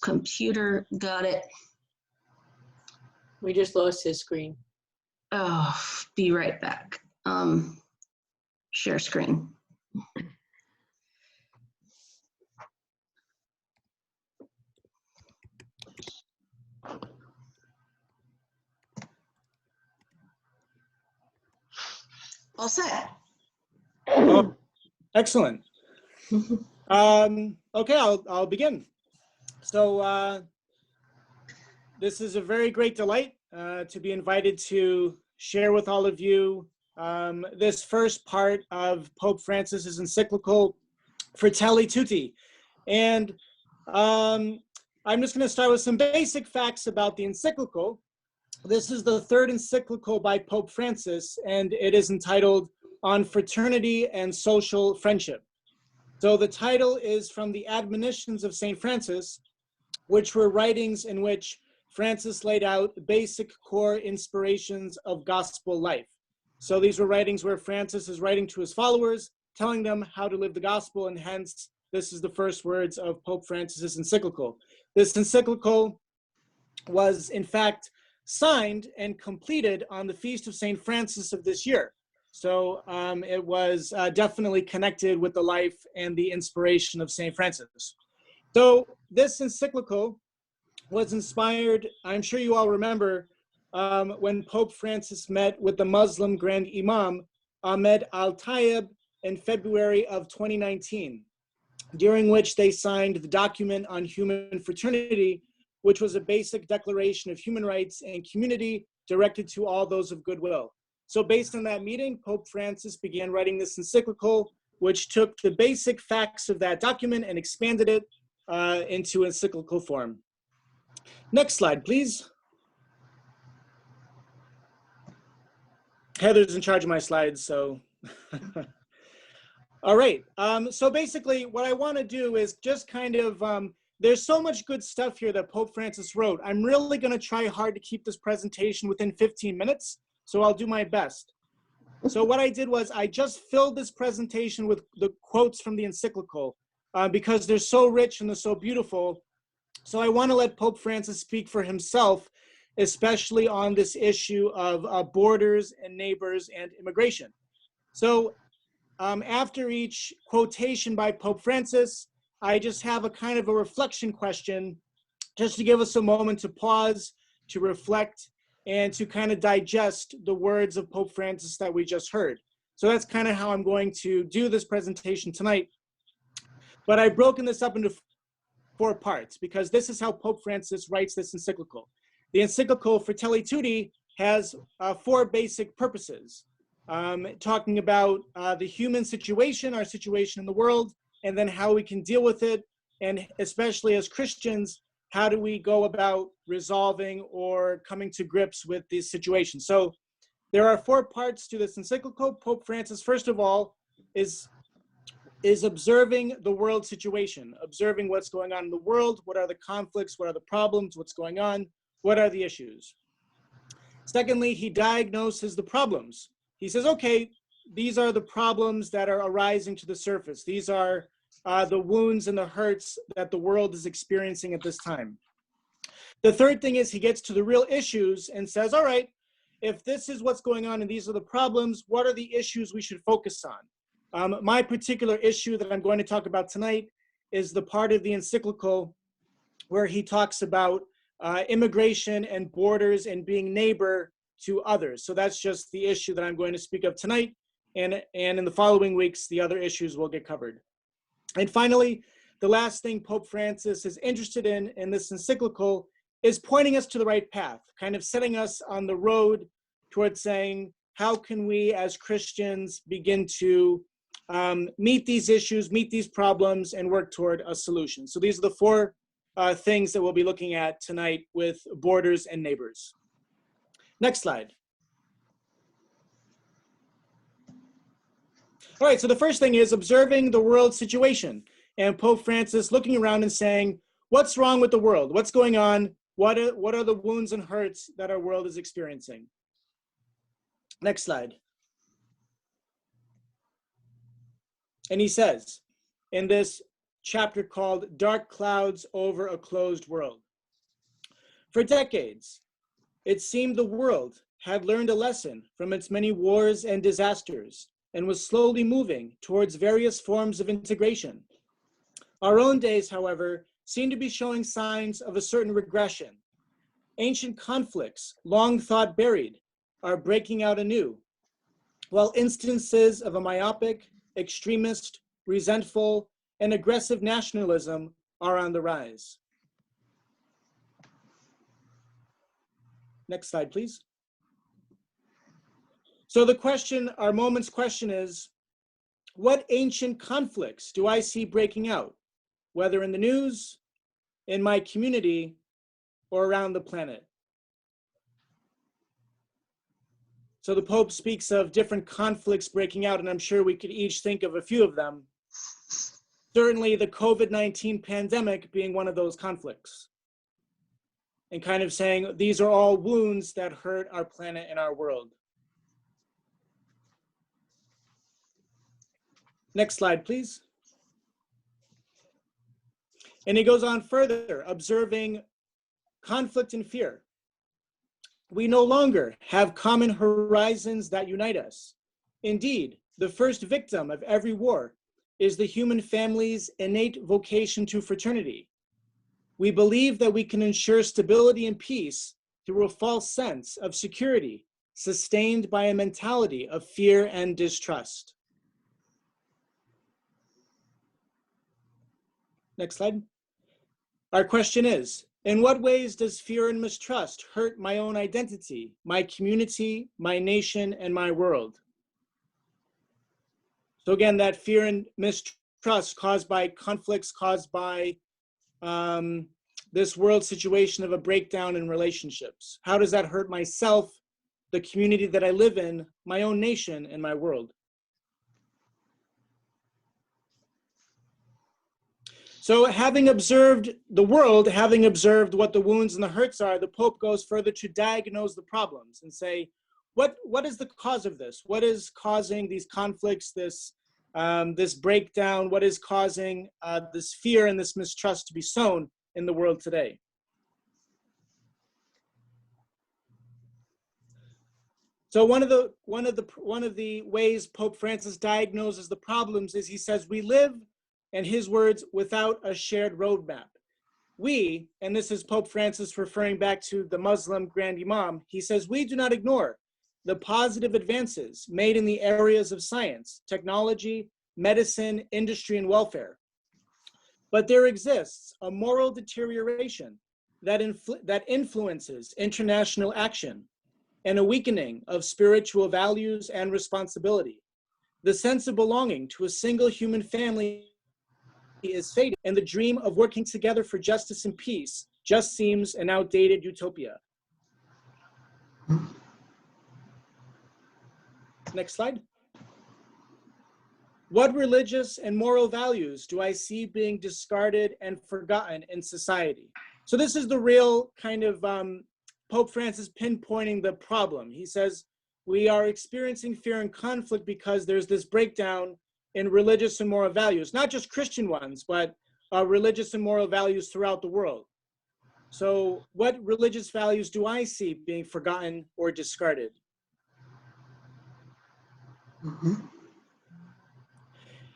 computer. Got it. We just lost his screen. Oh, be right back. Share screen. All set. Oh, excellent. Okay, I'll begin. So this is a very great delight to be invited to share with all of you this first part of Pope Francis's encyclical Fratelli Tutti. And I'm just going to start with some basic facts about the encyclical. This is the third encyclical by Pope Francis, and it is entitled On Fraternity and Social Friendship. So the title is from the admonitions of St. Francis, which were writings in which Francis laid out the basic core inspirations of gospel life. So these were writings where Francis is writing to his followers, telling them how to live the gospel, and hence this is the first words of Pope Francis's encyclical. This encyclical was in fact signed and completed on the feast of St. Francis of this year. So it was definitely connected with the life and the inspiration of St. Francis. So this encyclical was inspired, I'm sure you all remember, when Pope Francis met with the Muslim Grand Imam, Ahmed Al-Tayeb, in February of 2019, during which they signed the document on human fraternity, which was a basic declaration of human rights and community directed to all those of goodwill. So based on that meeting, Pope Francis began writing this encyclical, which took the basic facts of that document and expanded it into encyclical form. Next slide, please. Heather's in charge of my slides, so. All right, so basically what I want to do is just kind of, there's so much good stuff here that Pope Francis wrote. I'm really going to try hard to keep this presentation within 15 minutes, so I'll do my best. So what I did was I just filled this presentation with the quotes from the encyclical because they're so rich and they're so beautiful. So I want to let Pope Francis speak for himself, especially on this issue of borders and neighbors and immigration. So after each quotation by Pope Francis, I just have a kind of a reflection question, just to give us a moment to pause, to reflect, and to kind of digest the words of Pope Francis that we just heard. So that's kind of how I'm going to do this presentation tonight. But I've broken this up into 4 parts, because this is how Pope Francis writes this encyclical. The encyclical Fratelli Tutti has 4 basic purposes, talking about the human situation, our situation in the world, and then how we can deal with it, and especially as Christians, how do we go about resolving or coming to grips with these situations. So there are 4 parts to this encyclical. Pope Francis, first of all, is observing the world situation, observing what's going on in the world, what are the conflicts, what are the problems, what's going on, what are the issues. Secondly, he diagnoses the problems. He says, okay, these are the problems that are arising to the surface. These are the wounds and the hurts that the world is experiencing at this time. The third thing is he gets to the real issues and says, all right, if this is what's going on and these are the problems, what are the issues we should focus on? My particular issue that I'm going to talk about tonight is the part of the encyclical where he talks about immigration and borders and being neighbor to others. So that's just the issue that I'm going to speak of tonight. And in the following weeks, the other issues will get covered. And finally, the last thing Pope Francis is interested in this encyclical is pointing us to the right path, kind of setting us on the road towards saying, how can we as Christians begin to meet these issues, meet these problems, and work toward a solution. So these are the 4 things that we'll be looking at tonight with borders and neighbors. Next slide. All right, so the first thing is observing the world situation, and Pope Francis looking around and saying, what's wrong with the world? What's going on? What are the wounds and hurts that our world is experiencing? Next slide. And he says, in this chapter called Dark Clouds Over a Closed World. For decades, it seemed the world had learned a lesson from its many wars and disasters and was slowly moving towards various forms of integration. Our own days, however, seem to be showing signs of a certain regression. Ancient conflicts, long thought buried, are breaking out anew, while instances of a myopic, extremist, resentful, and aggressive nationalism are on the rise. Next slide, please. So the question, our moment's question is, what ancient conflicts do I see breaking out, whether in the news, in my community, or around the planet? So the Pope speaks of different conflicts breaking out, and I'm sure we could each think of a few of them. Certainly the COVID-19 pandemic being one of those conflicts, and kind of saying these are all wounds that hurt our planet and our world. Next slide, please. And he goes on further, observing conflict and fear. We no longer have common horizons that unite us. Indeed, the first victim of every war is the human family's innate vocation to fraternity. We believe that we can ensure stability and peace through a false sense of security, sustained by a mentality of fear and distrust. Next slide. Our question is, in what ways does fear and mistrust hurt my own identity, my community, my nation, and my world? So again, that fear and mistrust caused by conflicts, caused by this world situation of a breakdown in relationships. How does that hurt myself, the community that I live in, my own nation, and my world? So having observed the world, having observed what the wounds and the hurts are, the Pope goes further to diagnose the problems and say, what is the cause of this? What is causing these conflicts, this breakdown? What is causing this fear and this mistrust to be sown in the world today? So one of the ways Pope Francis diagnoses the problems is he says we live, in his words, without a shared roadmap. We, and this is Pope Francis referring back to the Muslim Grand Imam, he says we do not ignore the positive advances made in the areas of science, technology, medicine, industry, and welfare. But there exists a moral deterioration that influences international action and a weakening of spiritual values and responsibility. The sense of belonging to a single human family is fading, and the dream of working together for justice and peace just seems an outdated utopia. Next slide. What religious and moral values do I see being discarded and forgotten in society? So this is the real kind of Pope Francis pinpointing the problem. He says, we are experiencing fear and conflict because there's this breakdown in religious and moral values, not just Christian ones, but religious and moral values throughout the world. So what religious values do I see being forgotten or discarded? Mm-hmm.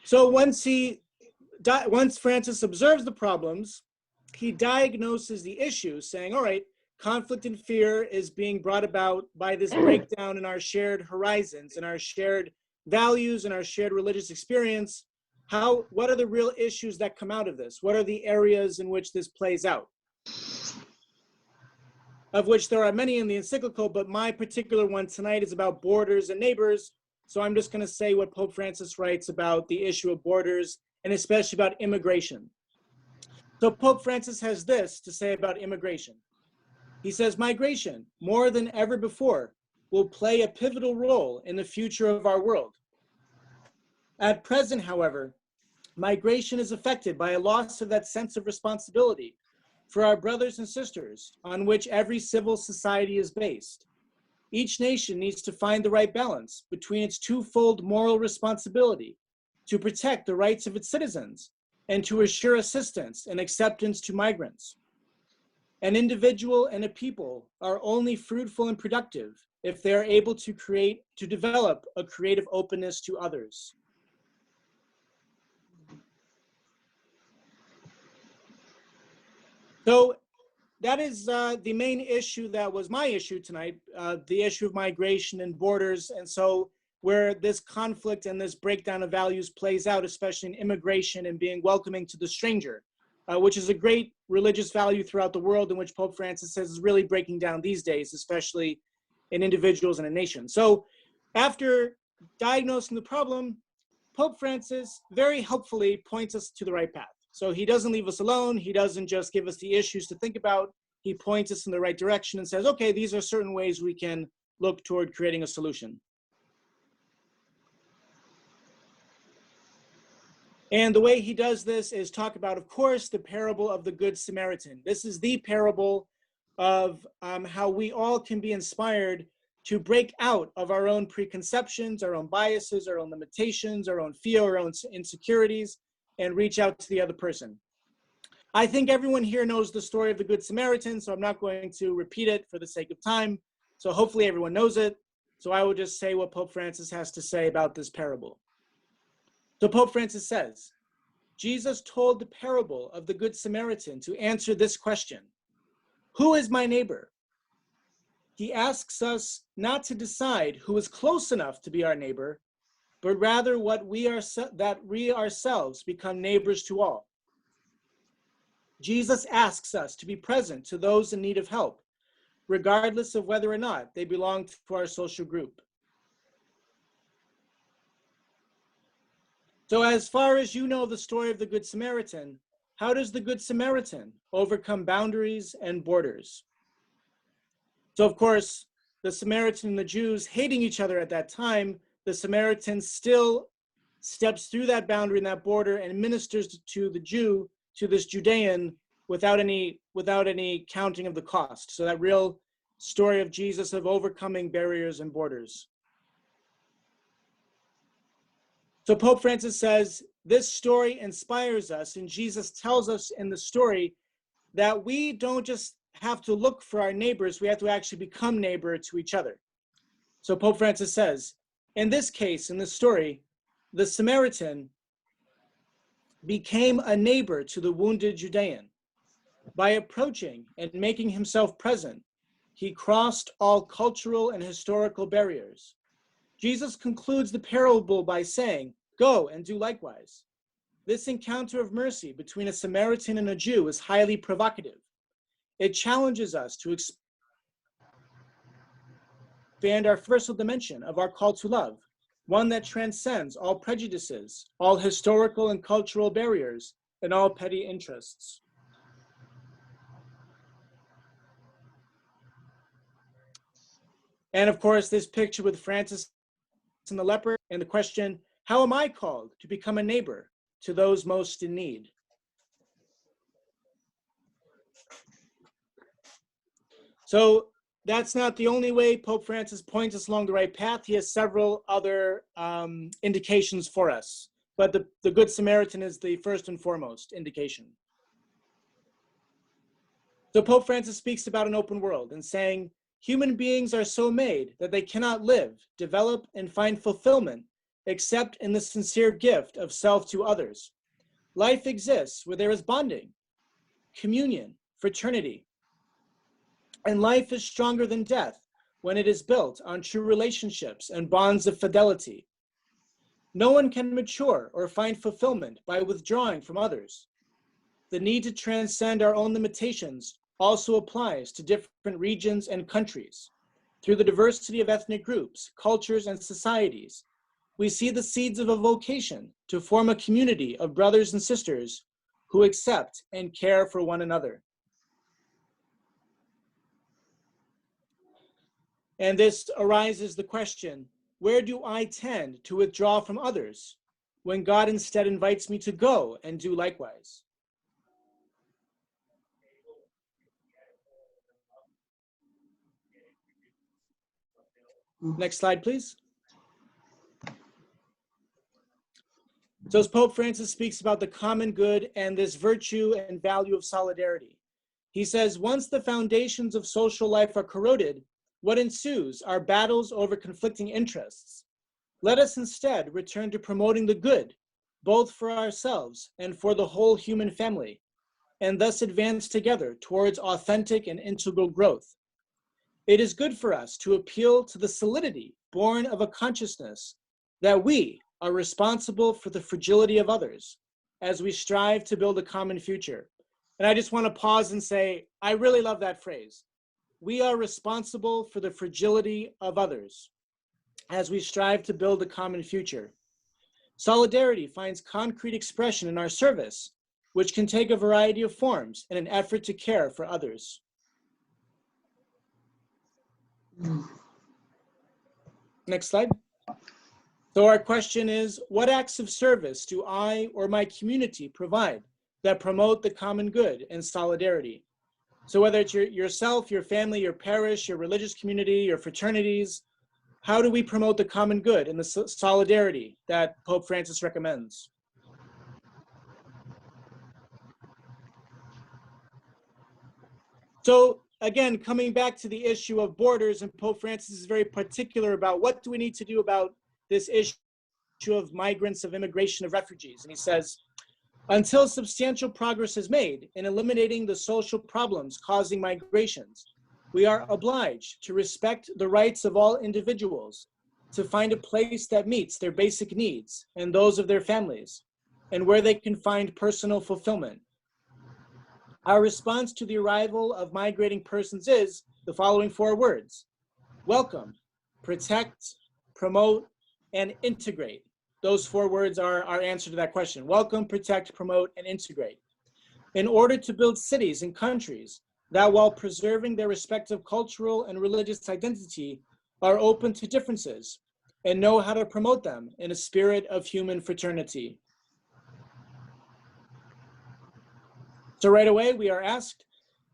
So once Francis observes the problems, he diagnoses the issue, saying, all right, conflict and fear is being brought about by this breakdown in our shared horizons, in our shared values, and our shared religious experience. What are the real issues that come out of this? What are the areas in which this plays out? Of which there are many in the encyclical, but my particular one tonight is about borders and neighbors. So I'm just going to say what Pope Francis writes about the issue of borders, and especially about immigration. So Pope Francis has this to say about immigration. He says, migration, more than ever before, will play a pivotal role in the future of our world. At present, however, migration is affected by a loss of that sense of responsibility for our brothers and sisters on which every civil society is based. Each nation needs to find the right balance between its twofold moral responsibility to protect the rights of its citizens and to assure assistance and acceptance to migrants. An individual and a people are only fruitful and productive if they are able to develop a creative openness to others. So that is the main issue that was my issue tonight, the issue of migration and borders. And so where this conflict and this breakdown of values plays out, especially in immigration and being welcoming to the stranger, which is a great religious value throughout the world, in which Pope Francis says is really breaking down these days, especially in individuals and a nation. So after diagnosing the problem, Pope Francis very helpfully points us to the right path. So he doesn't leave us alone. He doesn't just give us the issues to think about. He points us in the right direction and says, okay, these are certain ways we can look toward creating a solution. And the way he does this is talk about, of course, the parable of the Good Samaritan. This is the parable of how we all can be inspired to break out of our own preconceptions, our own biases, our own limitations, our own fear, our own insecurities, and reach out to the other person. I think everyone here knows the story of the Good Samaritan, so I'm not going to repeat it for the sake of time. So hopefully everyone knows it. So I will just say what Pope Francis has to say about this parable. So Pope Francis says, Jesus told the parable of the Good Samaritan to answer this question: who is my neighbor? He asks us not to decide who is close enough to be our neighbor, but rather that we ourselves become neighbors to all. Jesus asks us to be present to those in need of help, regardless of whether or not they belong to our social group. So as far as you know the story of the Good Samaritan, how does the Good Samaritan overcome boundaries and borders? So of course, the Samaritan and the Jews hating each other at that time, the Samaritan still steps through that boundary and that border and ministers to the Jew, to this Judean, without any counting of the cost. So that real story of Jesus of overcoming barriers and borders. So Pope Francis says, this story inspires us, and Jesus tells us in the story that we don't just have to look for our neighbors, we have to actually become neighbor to each other. So Pope Francis says, in this case, in this story, the Samaritan became a neighbor to the wounded Judean. By approaching and making himself present, he crossed all cultural and historical barriers. Jesus concludes the parable by saying, go and do likewise. This encounter of mercy between a Samaritan and a Jew is highly provocative. It challenges us to expand our universal dimension of our call to love, one that transcends all prejudices, all historical and cultural barriers, and all petty interests. And of course, this picture with Francis and the leper, and the question, how am I called to become a neighbor to those most in need? So that's not the only way Pope Francis points us along the right path. He has several other indications for us, but the Good Samaritan is the first and foremost indication. So Pope Francis speaks about an open world and saying, human beings are so made that they cannot live, develop, and find fulfillment except in the sincere gift of self to others. Life exists where there is bonding, communion, fraternity. And life is stronger than death when it is built on true relationships and bonds of fidelity. No one can mature or find fulfillment by withdrawing from others. The need to transcend our own limitations also applies to different regions and countries. Through the diversity of ethnic groups, cultures, and societies, we see the seeds of a vocation to form a community of brothers and sisters who accept and care for one another. And this arises the question, where do I tend to withdraw from others when God instead invites me to go and do likewise? Next slide, please. So as Pope Francis speaks about the common good and this virtue and value of solidarity, he says, once the foundations of social life are corroded, what ensues are battles over conflicting interests. Let us instead return to promoting the good, both for ourselves and for the whole human family, and thus advance together towards authentic and integral growth. It is good for us to appeal to the solidity born of a consciousness that we are responsible for the fragility of others as we strive to build a common future. And I just want to pause and say, I really love that phrase. We are responsible for the fragility of others as we strive to build a common future. Solidarity finds concrete expression in our service, which can take a variety of forms in an effort to care for others. Next slide. So our question is, what acts of service do I or my community provide that promote the common good and solidarity? So whether it's yourself, your family, your parish, your religious community, your fraternities, how do we promote the common good and the solidarity that Pope Francis recommends? So again, coming back to the issue of borders, and Pope Francis is very particular about what do we need to do about this issue of migrants, of immigration, of refugees. And he says, until substantial progress is made in eliminating the social problems causing migrations, we are obliged to respect the rights of all individuals to find a place that meets their basic needs and those of their families, and where they can find personal fulfillment. Our response to the arrival of migrating persons is the following 4 words: welcome, protect, promote, and integrate. Those 4 words are our answer to that question. Welcome, protect, promote, and integrate. In order to build cities and countries that, while preserving their respective cultural and religious identity, are open to differences and know how to promote them in a spirit of human fraternity. So right away, we are asked,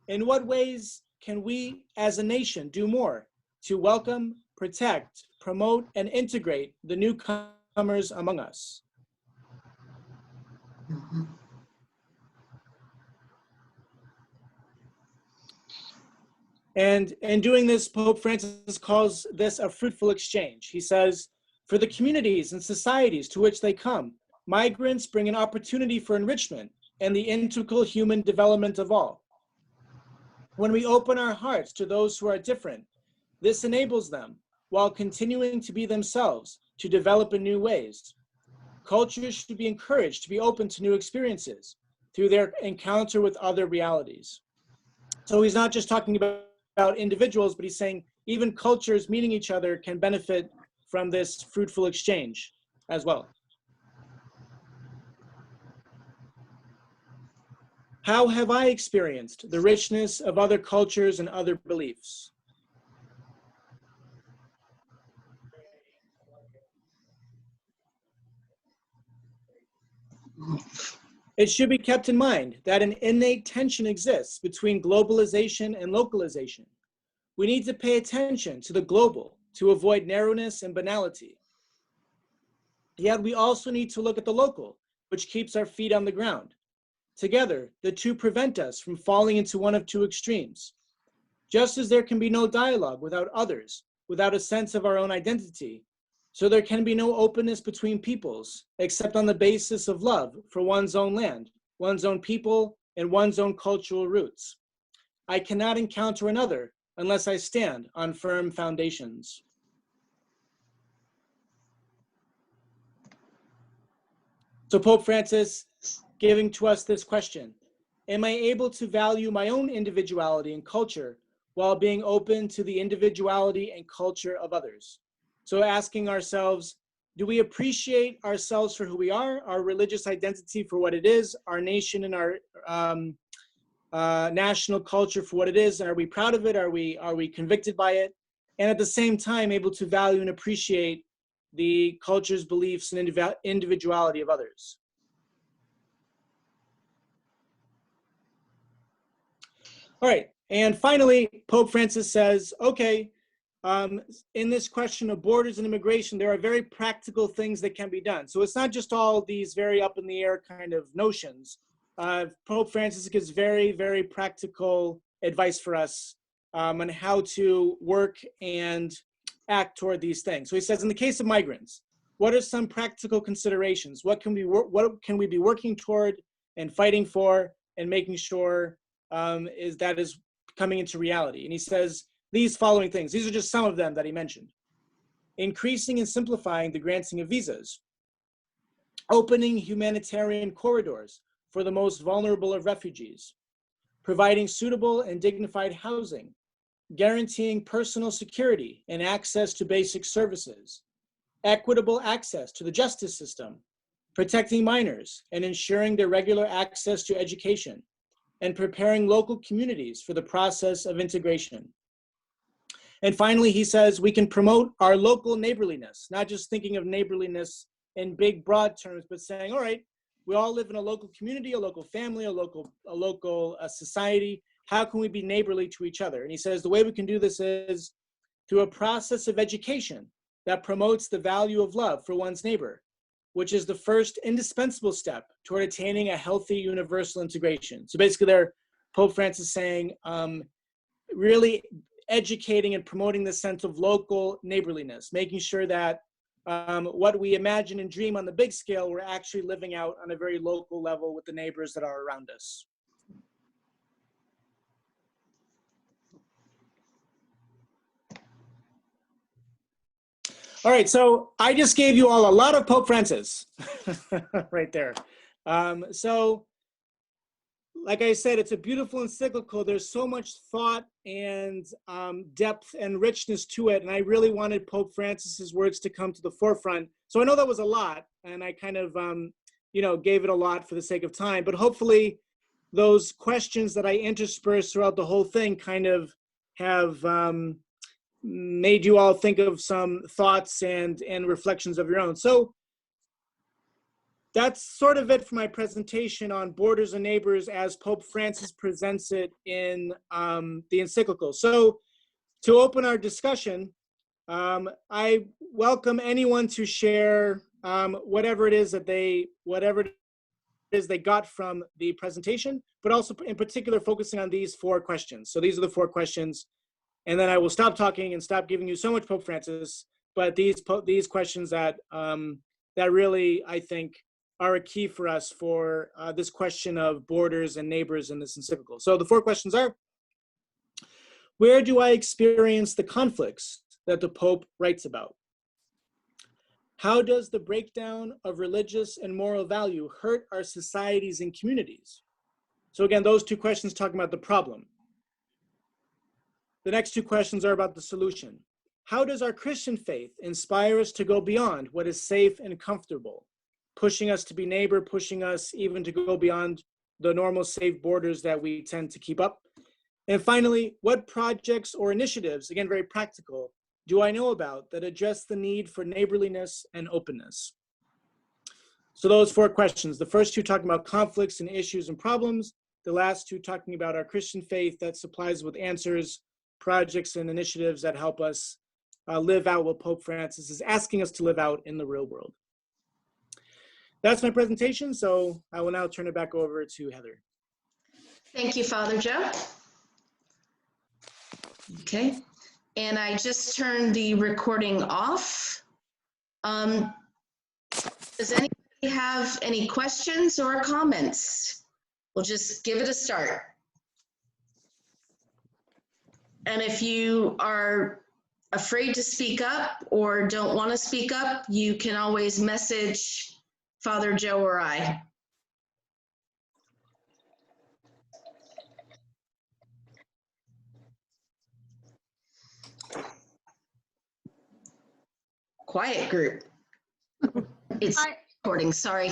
in what ways can we as a nation do more to welcome, protect, promote, and integrate the newcomers among us? Mhm. And in doing this, Pope Francis calls this a fruitful exchange. He says, for the communities and societies to which they come, migrants bring an opportunity for enrichment and the integral human development of all. When we open our hearts to those who are different, this enables them, while continuing to be themselves, to develop in new ways. Cultures should be encouraged to be open to new experiences through their encounter with other realities. So he's not just talking about individuals, but he's saying even cultures meeting each other can benefit from this fruitful exchange as well. How have I experienced the richness of other cultures and other beliefs? It should be kept in mind that an innate tension exists between globalization and localization. We need to pay attention to the global to avoid narrowness and banality. Yet we also need to look at the local, which keeps our feet on the ground. Together, the two prevent us from falling into one of 2 extremes. Just as there can be no dialogue without others, without a sense of our own identity, so there can be no openness between peoples, except on the basis of love for one's own land, one's own people, and one's own cultural roots. I cannot encounter another unless I stand on firm foundations. So Pope Francis giving to us this question: am I able to value my own individuality and culture while being open to the individuality and culture of others? So asking ourselves, do we appreciate ourselves for who we are, our religious identity for what it is, our nation and our national culture for what it is? Are we proud of it? Are we convicted by it? And at the same time, able to value and appreciate the culture's beliefs and individuality of others. All right, and finally, Pope Francis says, okay, in this question of borders and immigration, there are very practical things that can be done. So it's not just all these very up in the air kind of notions. Pope Francis gives very, very practical advice for us on how to work and act toward these things. So he says, in the case of migrants, what are some practical considerations? What can we be working toward and fighting for and making sure is coming into reality? And he says these following things. These are just some of them that he mentioned. Increasing and simplifying the granting of visas. Opening humanitarian corridors for the most vulnerable of refugees. Providing suitable and dignified housing. Guaranteeing personal security and access to basic services. Equitable access to the justice system. Protecting minors and ensuring their regular access to education. And preparing local communities for the process of integration. And finally, he says we can promote our local neighborliness, not just thinking of neighborliness in big, broad terms, but saying, all right, we all live in a local community, a local family, a local society. How can we be neighborly to each other? And he says the way we can do this is through a process of education that promotes the value of love for one's neighbor, which is the first indispensable step toward attaining a healthy universal integration. So basically there, Pope Francis saying, really educating and promoting the sense of local neighborliness, making sure that what we imagine and dream on the big scale, we're actually living out on a very local level with the neighbors that are around us. All right, so I just gave you all a lot of Pope Francis right there. So like I said, it's a beautiful encyclical. There's so much thought and depth and richness to it. And I really wanted Pope Francis's words to come to the forefront. So I know that was a lot, and I kind of, gave it a lot for the sake of time. But hopefully those questions that I interspersed throughout the whole thing kind of have made you all think of some thoughts and reflections of your own. So that's sort of it for my presentation on Borders and Neighbors as Pope Francis presents it in the encyclical. So to open our discussion, I welcome anyone to share whatever it is they got from the presentation, but also in particular focusing on these 4 questions. So these are the 4 questions, and then I will stop talking and stop giving you so much Pope Francis, but these questions that that really, I think, are a key for us for this question of borders and neighbors in this encyclical. So the 4 questions are, where do I experience the conflicts that the Pope writes about? How does the breakdown of religious and moral value hurt our societies and communities? So again, those 2 questions talking about the problem. The next 2 questions are about the solution. How does our Christian faith inspire us to go beyond what is safe and comfortable, pushing us to be neighbor, pushing us even to go beyond the normal safe borders that we tend to keep up? And finally, what projects or initiatives, again, very practical, do I know about that address the need for neighborliness and openness? So those 4 questions, the first 2 talking about conflicts and issues and problems, the last 2 talking about our Christian faith that supplies with answers, projects and initiatives that help us live out what Pope Francis is asking us to live out in the real world. That's my presentation, so I will now turn it back over to Heather. Thank you, Father Joe. Okay, and I just turned the recording off. Does anybody have any questions or comments? We'll just give it a start. And if you are afraid to speak up or don't want to speak up, you can always message Father Joe or I. Quiet group. It's recording, sorry.